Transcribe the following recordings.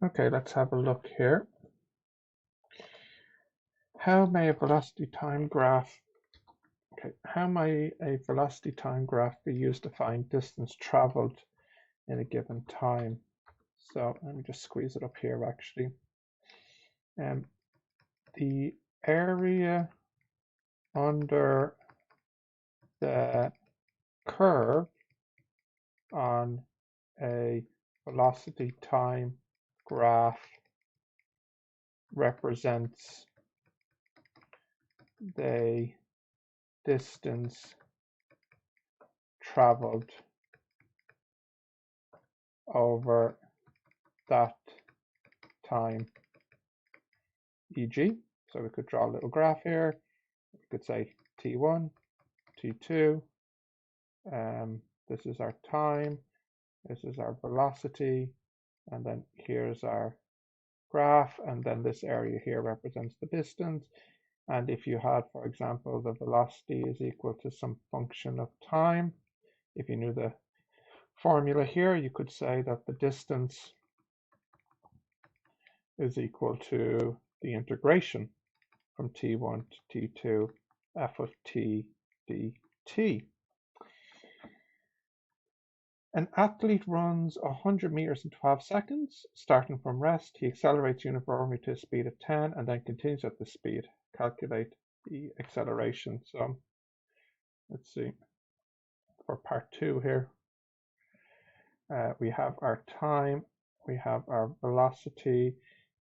Okay, let's have a look here. How may a velocity time graph be used to find distance traveled in a given time? So let me just squeeze it up here actually. The area under the curve on a velocity time graph represents the distance traveled over that time, e.g. So we could draw a little graph here. We could say t1, t2, this is our time, this is our velocity, and then here's our graph, and then this area here represents the distance. And if you had, for example, the velocity is equal to some function of time, if you knew the formula here, you could say that the distance is equal to the integration from t1 to t2 f of t dt. An athlete runs 100 meters in 12 seconds. Starting from rest, he accelerates uniformly to a speed of 10 and then continues at this speed. Calculate the acceleration. So let's see, for part 2 here, we have our time, we have our velocity,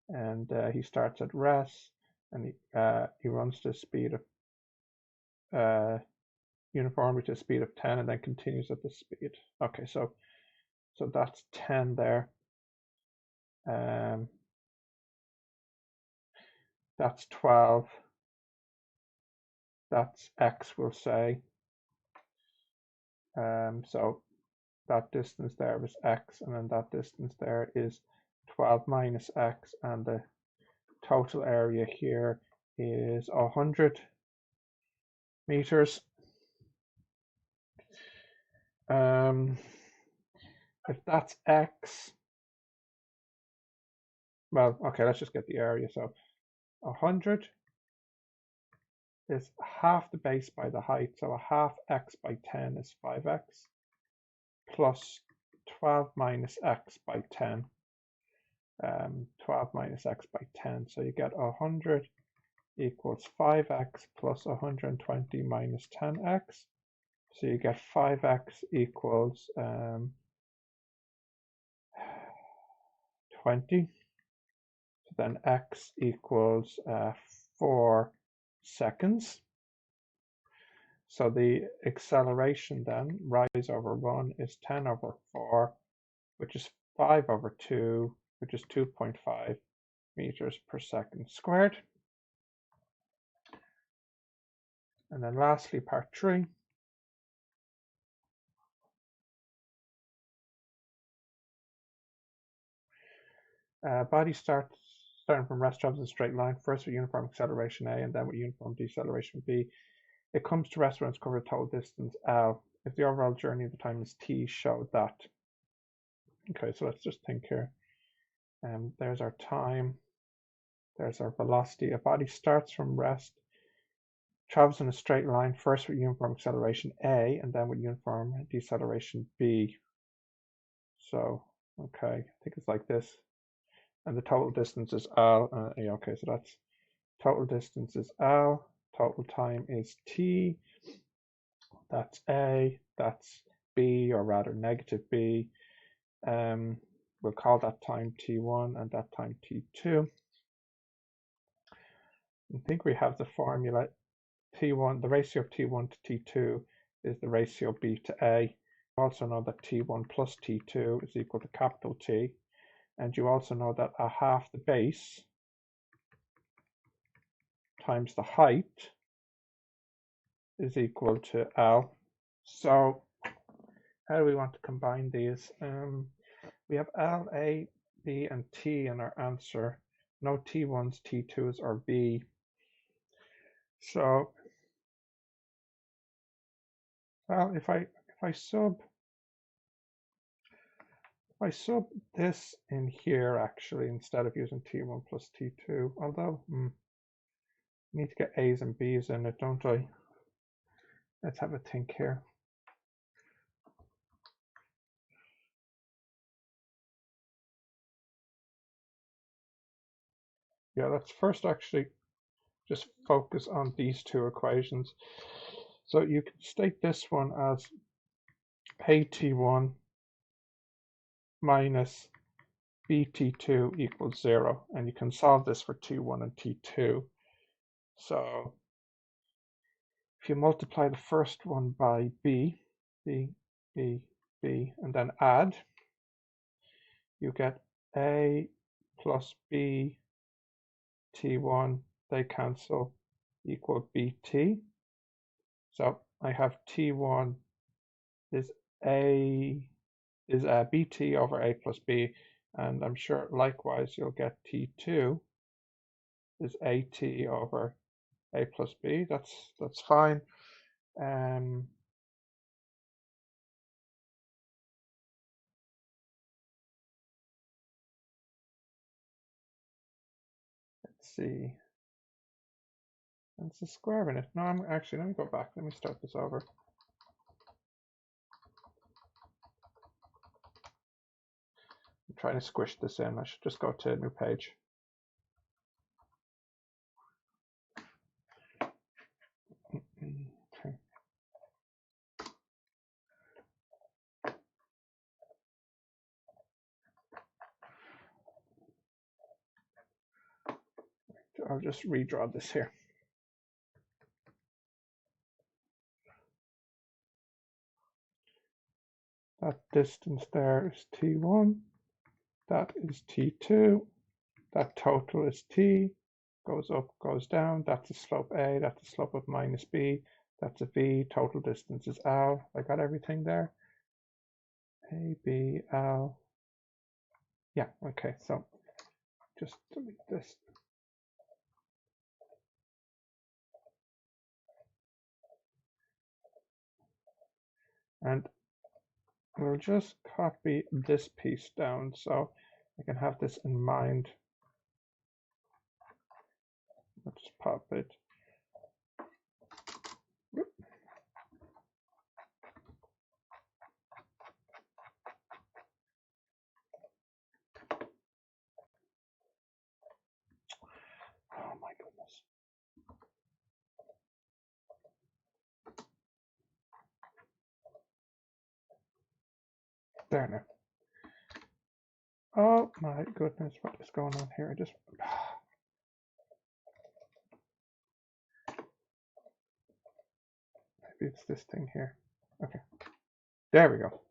and he starts at rest, and he runs to a speed of uniformly to a speed of 10 and then continues at the speed. Okay, so that's 10 there. That's 12. That's x, we'll say. So that distance there is x, and then that distance there is 12 minus x, and the total area here is 100 meters. If that's x, well, okay, let's just get the area. So 100 is half the base by the height, so a half x by 10 is 5x, plus 12 minus x by 10, 12 minus x by 10, so you get 100 equals 5x plus 120 minus 10x, so you get 5x equals 20, so then x equals 4 seconds. So the acceleration then, rise over 1, is 10 over 4, which is 5 over 2, which is 2.5 meters per second squared. And then lastly, part 3. Body starting from rest travels in a straight line, first with uniform acceleration A and then with uniform deceleration B. It comes to rest when it's covered a total distance L. If the overall journey of the time is T, show that. Okay, so let's just think here. There's our time, there's our velocity. A body starts from rest, travels in a straight line, first with uniform acceleration A and then with uniform deceleration B. So, okay, I think it's like this. And the total distance is L. Yeah, okay, so that's total distance is L, total time is T, that's A, that's B, or rather negative B. We'll call that time T1 and that time T2. I think we have the formula T1, the ratio of T1 to T2 is the ratio B to A. You also know that T1 plus T2 is equal to capital T. And you also know that a half the base times the height is equal to L. So how do we want to combine these? We have L, A, B, and T in our answer. No T1s, T2s, or B. So, well, if I I sub this in here actually instead of using T1 plus T2, although I need to get A's and B's in it, don't I? Let's have a think here. Yeah, let's first actually just focus on these two equations. So you can state this one as AT1 minus BT2 equals 0, and you can solve this for T1 and T2. So if you multiply the first one by B, B, B, B, and then add, you get A plus B T1, they cancel, equal BT. So I have T1 is BT over A plus B, and I'm sure likewise you'll get T2 is AT over A plus B. That's fine. Let's see. It's a square in it. No, I'm actually, let me go back. Let me start this over. I'm trying to squish this in. I should just go to a new page. Okay. I'll just redraw this here. That distance there is T1. That is T2. That total is T. Goes up, goes down. That's a slope A. That's a slope of minus B. That's a V. Total distance is L. I got everything there. A, B, L. Yeah, okay, so just delete this. And we'll just copy this piece down so I can have this in mind. I'll just pop it. Whoop. Oh my goodness. There now. Oh my goodness, what is going on here? Maybe it's this thing here. Okay. There we go.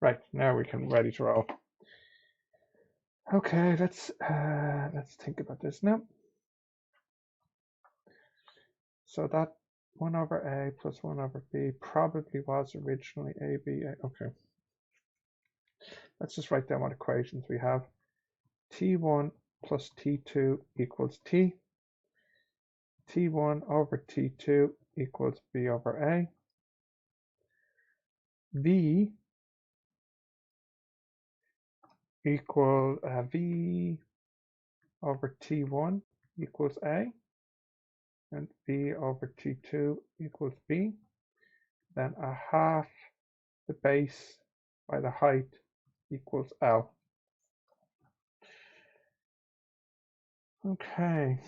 Right, now we can ready to roll. Okay, let's think about this now. So that 1 over A plus 1 over B probably was originally A, B, A. Okay. Let's just write down what equations we have. T1 plus T2 equals T. T1 over T2 equals B over A. V equal V over T1 equals A, and B over T2 equals B. Then a half the base by the height equals L. Okay.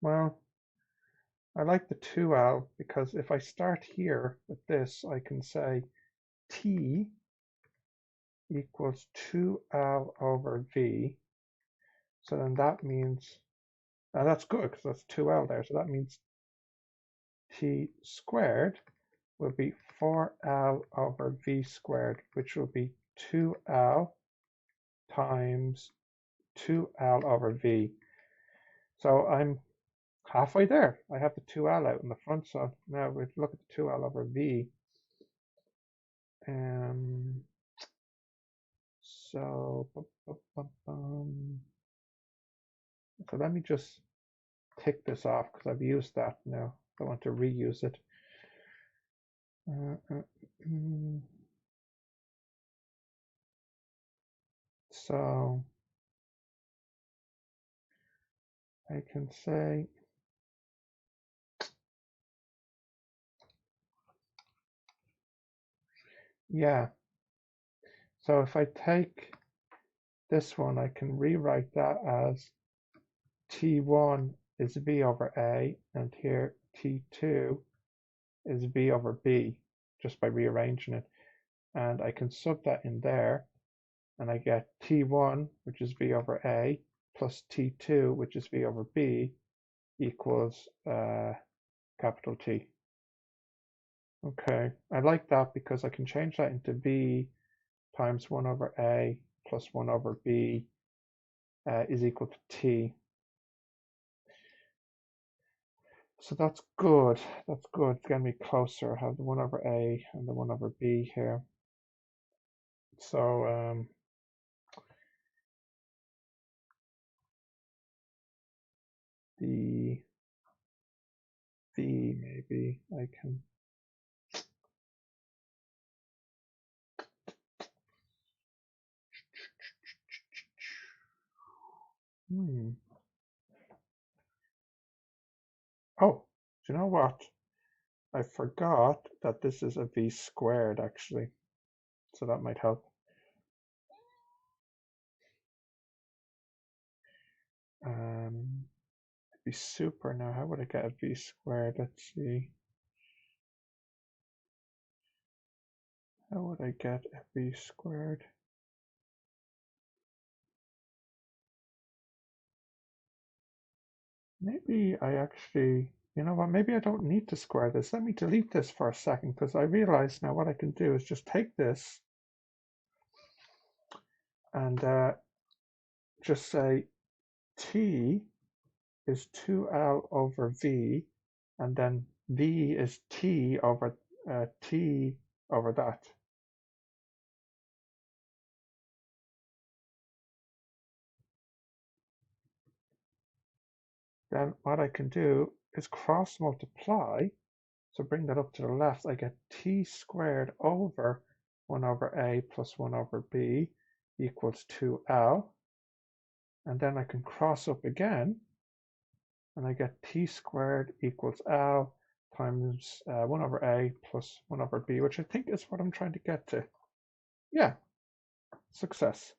Well, I like the 2L because if I start here with this, I can say T equals 2L over V. So then that means, now that's good because that's 2L there. So that means T squared will be 4L over V squared, which will be 2L times 2L over V. So I'm halfway there. I have the 2L out in the front, so now we look at the 2L over V. So let me just tick this off because I've used that now. I want to reuse it. So I can say, yeah. So if I take this one, I can rewrite that as T1 is V over A, and here T2 is V over B, just by rearranging it. And I can sub that in there, and I get T1, which is V over A, plus T2, which is V over B, equals capital T. Okay, I like that because I can change that into V times 1 over A plus 1 over B is equal to T. So that's good. That's good. It's getting me closer. I have the 1 over A and the 1 over B here. So the V, maybe I can. Oh, do you know what? I forgot that this is a V squared actually. So that might help. It'd be super now. How would I get a V squared? Let's see. How would I get a V squared? Maybe I actually, you know what, maybe I don't need to square this. Let me delete this for a second because I realize now what I can do is just take this and just say T is 2L over V, and then V is T over that. Then what I can do is cross multiply. So bring that up to the left, I get T squared over 1 over A plus 1 over B equals 2L. And then I can cross up again, and I get T squared equals L times 1 over A plus 1 over B, which I think is what I'm trying to get to. Yeah, success.